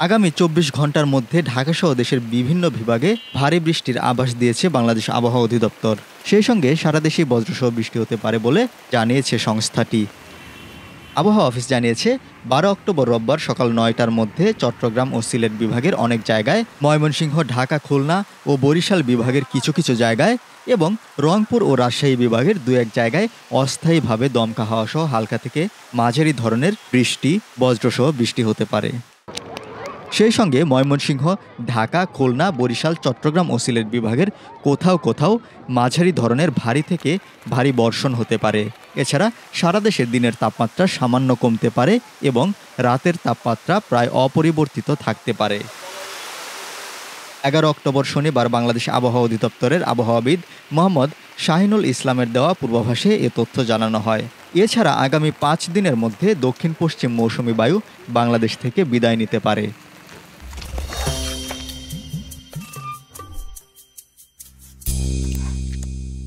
আগামী ২৪ ঘন্টার মধ্যে ঢাকাসহ দেশের বিভিন্ন বিভাগে ভারী বৃষ্টির আভাস দিয়েছে বাংলাদেশ আবহাওয়া অধিদপ্তর। সেই সঙ্গে সারা দেশেই বজ্রসহ বৃষ্টি হতে পারে বলে জানিয়েছে সংস্থাটি। আবহাওয়া অফিস জানিয়েছে ১২ অক্টোবর রোববার সকাল ৯টার মধ্যে চট্টগ্রাম ও সিলেট বিভাগের অনেক জায়গায়, ময়মনসিংহ, ঢাকা, খুলনা ও বরিশাল বিভাগের কিছু কিছু জায়গায় এবং রংপুর ও রাজশাহী বিভাগের ২-১ জায়গায় অস্থায়ীভাবে দমকা হাওয়া সহ হালকা থেকে মাঝারি ধরনের বৃষ্টি, বজ্রসহ বৃষ্টি হতে পারে। সেই সঙ্গে ময়মনসিংহ, ঢাকা, খুলনা, বরিশাল, চট্টগ্রাম ও সিলেট বিভাগের কোথাও কোথাও মাঝারি ধরনের ভারী থেকে ভারী বর্ষণ হতে পারে। এছাড়া সারা দেশে দিনের তাপমাত্রা সামান্য কমতে পারে এবং রাতের তাপমাত্রা প্রায় অপরিবর্তিত থাকতে পারে। ১১ অক্টোবর শনিবার বাংলাদেশ আবহাওয়া অধিদপ্তরের আবহাওয়াবিদ মোহাম্মদ শাহিনুল ইসলামের দেওয়া পূর্বাভাসে এ তথ্য জানানো হয়। এছাড়া আগামী ৫ দিনের মধ্যে দক্ষিণ পশ্চিম মৌসুমি বায়ু বাংলাদেশ থেকে বিদায় নিতে পারে।